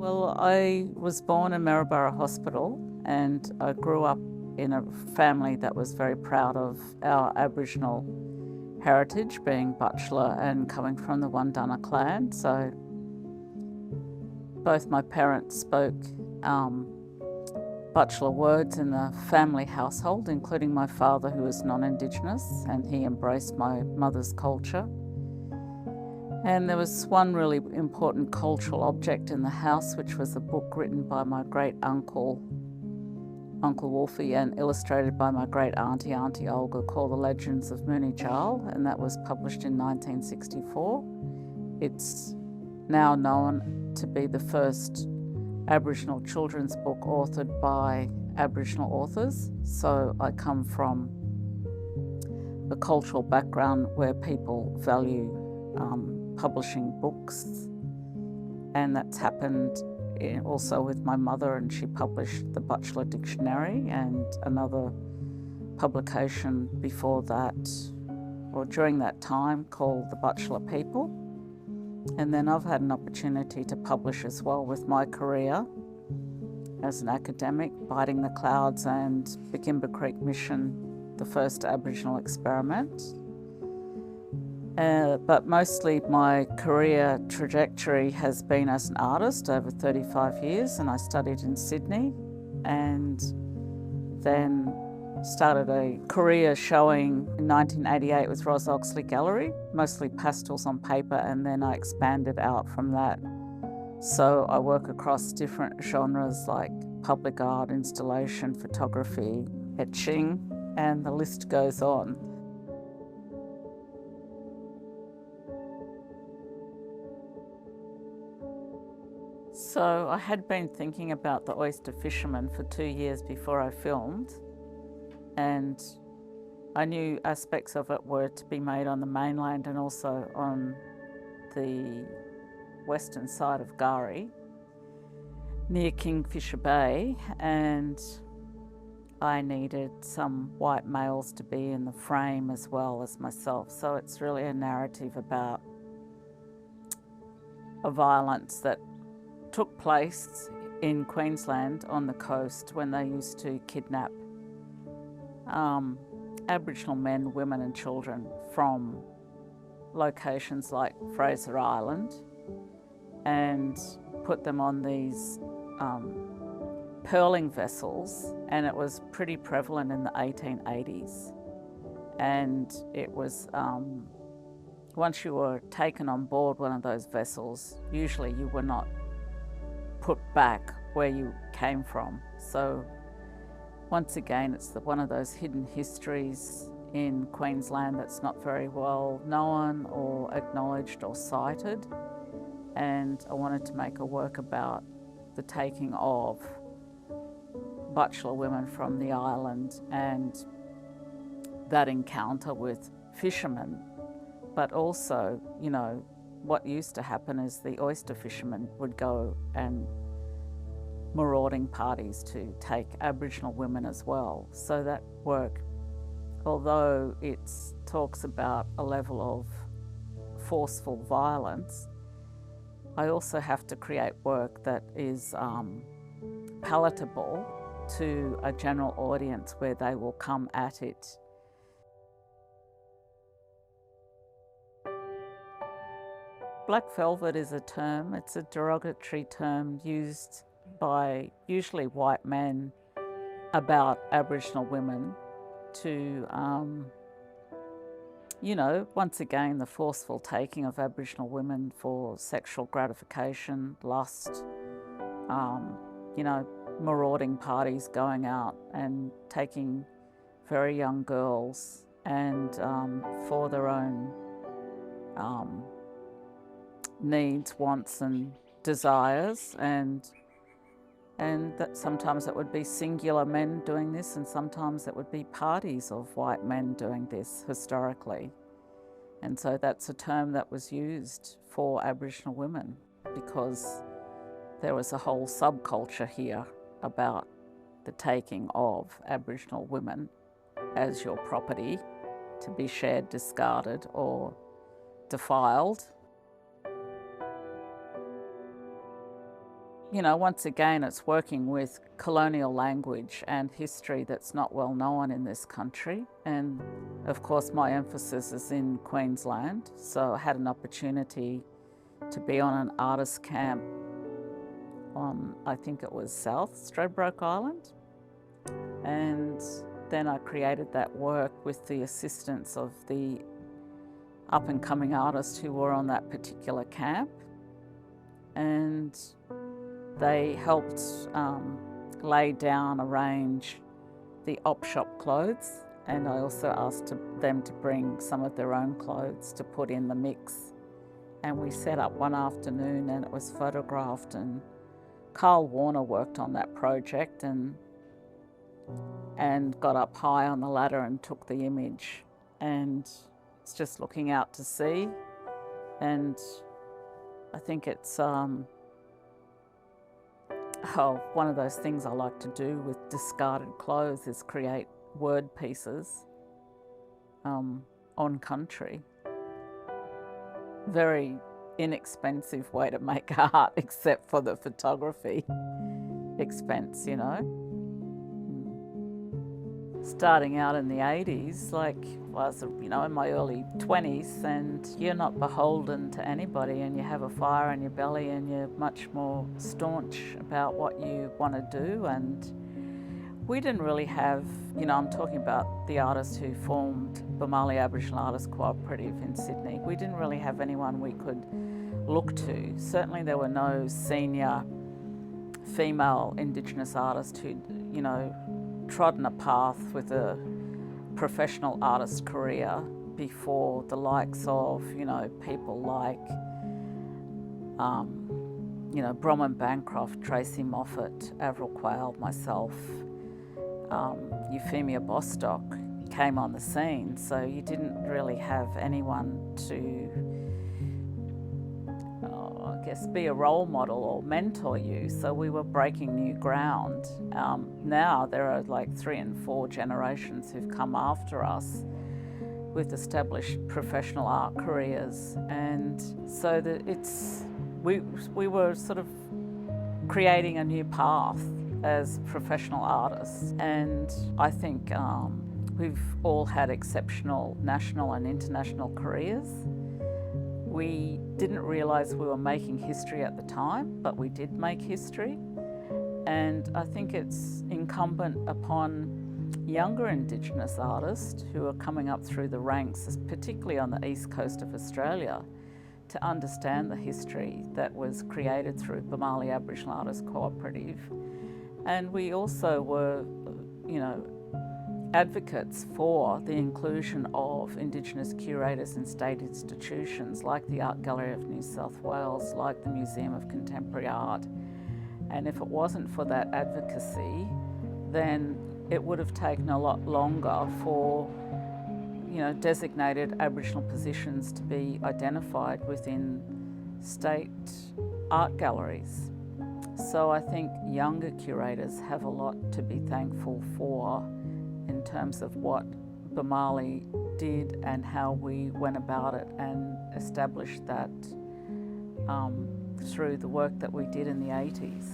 Well, I was born in Maryborough Hospital and I grew up in a family that was very proud of our Aboriginal heritage, being Butchulla and coming from the Wandunna clan. So both my parents spoke Butchulla words in the family household, including my father, who was non-Indigenous, and he embraced my mother's culture. And there was one really important cultural object in the house, which was a book written by my great uncle, Uncle Wolfie, and illustrated by my great auntie, Auntie Olga, called The Legends of Moonee Jarl, and that was published in 1964. It's now known to be the first Aboriginal children's book authored by Aboriginal authors. So I come from a cultural background where people value publishing books, and that's happened also with my mother, and she published the Butchulla Dictionary and another publication before that or during that time called The Butchulla People. And then I've had an opportunity to publish as well with my career as an academic, Biting the Clouds and Bakimba Creek Mission, the first Aboriginal experiment. But mostly my career trajectory has been as an artist over 35 years, and I studied in Sydney and then started a career showing in 1988 with Ros Oxley Gallery, mostly pastels on paper, and then I expanded out from that. So I work across different genres like public art, installation, photography, etching, and the list goes on. So I had been thinking about the oyster fisherman for 2 years before I filmed, and I knew aspects of it were to be made on the mainland and also on the western side of Gari, near Kingfisher Bay, and I needed some white males to be in the frame as well as myself. So it's really a narrative about a violence that took place in Queensland on the coast when they used to kidnap Aboriginal men, women and children from locations like Fraser Island and put them on these pearling vessels, and it was pretty prevalent in the 1880s. And it was, once you were taken on board one of those vessels, usually you were not put back where you came from. So once again, it's one of those hidden histories in Queensland that's not very well known or acknowledged or cited. And I wanted to make a work about the taking of Butchulla women from the island and that encounter with fishermen. But also, you know, what used to happen is the oyster fishermen would go and marauding parties to take Aboriginal women as well. So that work, although it talks about a level of forceful violence, I also have to create work that is palatable to a general audience where they will come at it. Black velvet is a term, it's a derogatory term used by usually white men about Aboriginal women to, you know, once again, the forceful taking of Aboriginal women for sexual gratification, lust, you know, marauding parties, going out and taking very young girls and for their own needs, wants and desires, and that sometimes it would be singular men doing this, and sometimes it would be parties of white men doing this historically. And so that's a term that was used for Aboriginal women because there was a whole subculture here about the taking of Aboriginal women as your property to be shared, discarded or defiled. once again, it's working with colonial language and history that's not well known in this country. And of course, my emphasis is in Queensland. So I had an opportunity to be on an artist camp on, I think it was South Stradbroke Island. And then I created that work with the assistance of the up and coming artists who were on that particular camp. And they helped lay down, arrange the op shop clothes, and I also asked them to bring some of their own clothes to put in the mix. And we set up one afternoon and it was photographed, and Carl Warner worked on that project and got up high on the ladder and took the image, and it's just looking out to sea. And I think it's one of those things I like to do with discarded clothes is create word pieces on country. Very inexpensive way to make art, except for the photography expense, Starting out in the 80s, I was, in my early 20s, and you're not beholden to anybody, and you have a fire in your belly, and you're much more staunch about what you want to do. And we didn't really have, I'm talking about the artists who formed Bamali Aboriginal Artists Cooperative in Sydney. We didn't really have anyone we could look to. Certainly there were no senior female Indigenous artists who'd, trodden a path with a professional artist career before the likes of, people like, Bronwyn Bancroft, Tracy Moffat, Avril Quayle, myself, Euphemia Bostock came on the scene. So you didn't really have anyone to, be a role model or mentor you. So we were breaking new ground. Now there are 3 and 4 generations who've come after us with established professional art careers, and so that we were sort of creating a new path as professional artists. And I think we've all had exceptional national and international careers. We didn't realise we were making history at the time, but we did make history. And I think it's incumbent upon younger Indigenous artists who are coming up through the ranks, particularly on the east coast of Australia, to understand the history that was created through Bamali Aboriginal Artists Cooperative. And we also were, advocates for the inclusion of Indigenous curators in state institutions like the Art Gallery of New South Wales, like the Museum of Contemporary Art. And if it wasn't for that advocacy, then it would have taken a lot longer for, designated Aboriginal positions to be identified within state art galleries. So I think younger curators have a lot to be thankful for in terms of what Bamali did and how we went about it and established that through the work that we did in the 80s.